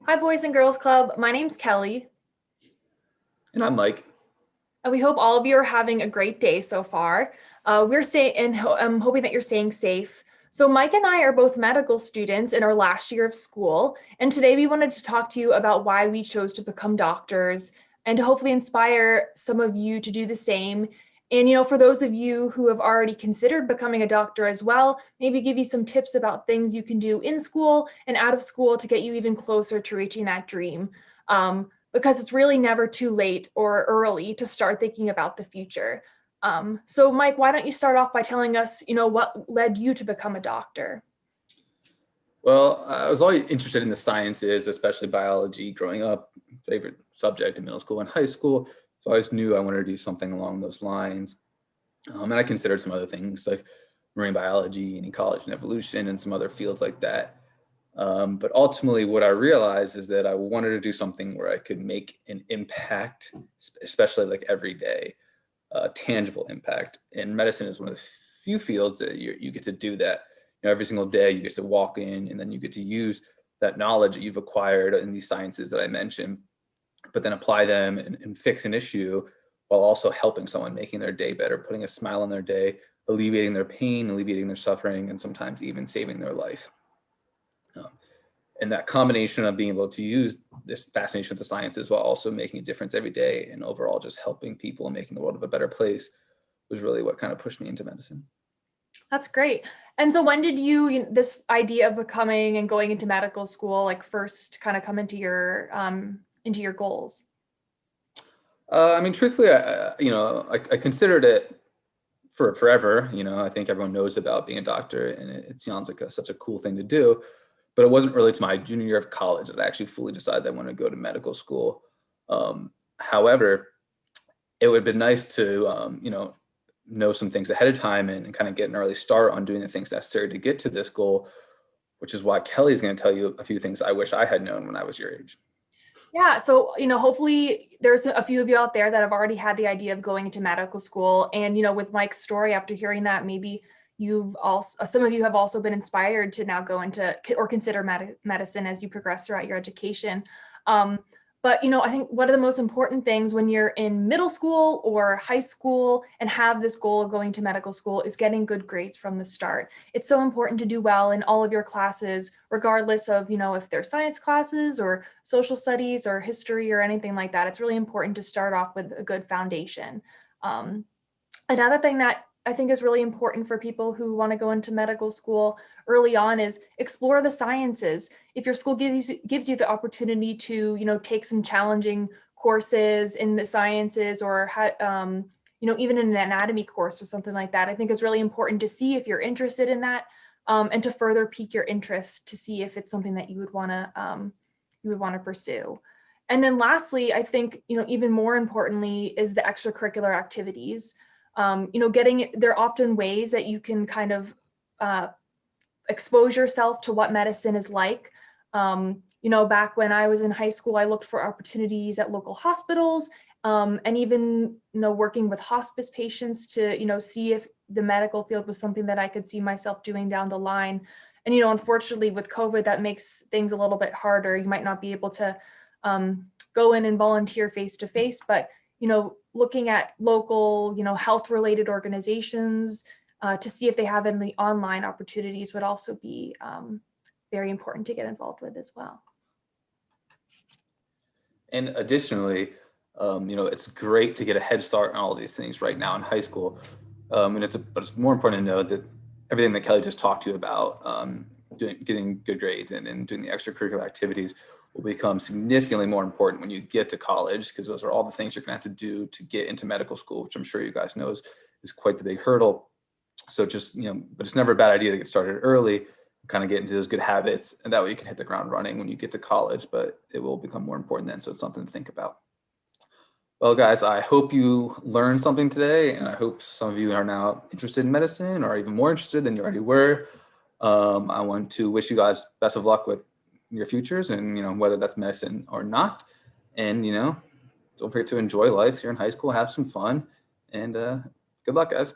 Hi, Boys and Girls Club. My name's Kelly, And I'm Mike. and we hope all of you are having a great day so far. We're staying, and I'm hoping that you're staying safe. So, Mike and I are both medical students in our last year of school, and today we wanted to talk to you about why we chose to become doctors and to hopefully inspire some of you to do the same. And, for those of you who have already considered becoming a doctor as well, maybe give you some tips about things you can do in school and out of school to get you even closer to reaching that dream. Because it's really never too late or early to start thinking about the future. So, Mike, why don't you start off by telling us, what led you to become a doctor? Well, I was always interested in the sciences, especially biology growing up, favorite subject in middle school and high school. So I always knew I wanted to do something along those lines. And I considered some other things like marine biology and ecology and evolution and some other fields like that. But ultimately, what I realized is that I wanted to do something where I could make an impact, especially like every day, tangible impact. And medicine is one of the few fields that you get to do that. Every single day you get to walk in, and then you get to use that knowledge that you've acquired in these sciences that I mentioned, but then apply them and fix an issue while also helping someone, making their day better, putting a smile on their day, alleviating their pain, alleviating their suffering, and sometimes even saving their life. Um, and that combination of being able to use this fascination with the sciences while also making a difference every day and overall just helping people and making the world a better place was really what kind of pushed me into medicine. That's great. And so, when did this idea of becoming and going into medical school, like first kind of come into your goals? Truthfully, I considered it for forever. I think everyone knows about being a doctor, and it sounds like such a cool thing to do. But it wasn't really to my junior year of college that I actually fully decided that I wanted to go to medical school. However, it would have been nice to, know some things ahead of time and kind of get an early start on doing the things necessary to get to this goal, which is why Kelly is going to tell you a few things I wish I had known when I was your age. Yeah, so hopefully there's a few of you out there that have already had the idea of going into medical school, and with Mike's story, after hearing that, maybe you've also some of you have also been inspired to now go into or consider medicine as you progress throughout your education. Um, but I think one of the most important things when you're in middle school or high school and have this goal of going to medical school is getting good grades from the start. It's so important to do well in all of your classes, regardless of, if they're science classes or social studies or history or anything like that. It's really important to start off with a good foundation. Um, Another thing that I think is really important for people who want to go into medical school early on is explore the sciences. If your school gives you the opportunity to, take some challenging courses in the sciences or even in an anatomy course or something like that, I think it's really important to see if you're interested in that, and to further pique your interest to see if it's something that you would want to pursue. And then lastly, I think, even more importantly is the extracurricular activities. There are often ways that you can kind of uh, expose yourself to what medicine is like. Back when I was in high school, I looked for opportunities at local hospitals, and even, working with hospice patients to, see if the medical field was something that I could see myself doing down the line. And, unfortunately with COVID, that makes things a little bit harder. You might not be able to go in and volunteer face to face, but, looking at local, health related organizations, to see if they have any online opportunities would also be very important to get involved with as well. And additionally, it's great to get a head start on all of these things right now in high school. But it's more important to know that everything that Kelly just talked to you about, getting good grades and doing the extracurricular activities will become significantly more important when you get to college, because those are all the things you're going to have to do to get into medical school, which I'm sure you guys know is quite the big hurdle. So just, but it's never a bad idea to get started early, kind of get into those good habits, and that way you can hit the ground running when you get to college, but it will become more important then. So it's something to think about. Well, guys, I hope you learned something today, and I hope some of you are now interested in medicine or even more interested than you already were. I want to wish you guys best of luck with your futures, and whether that's medicine or not. And don't forget to enjoy life. If you're in high school, have some fun, and good luck, guys.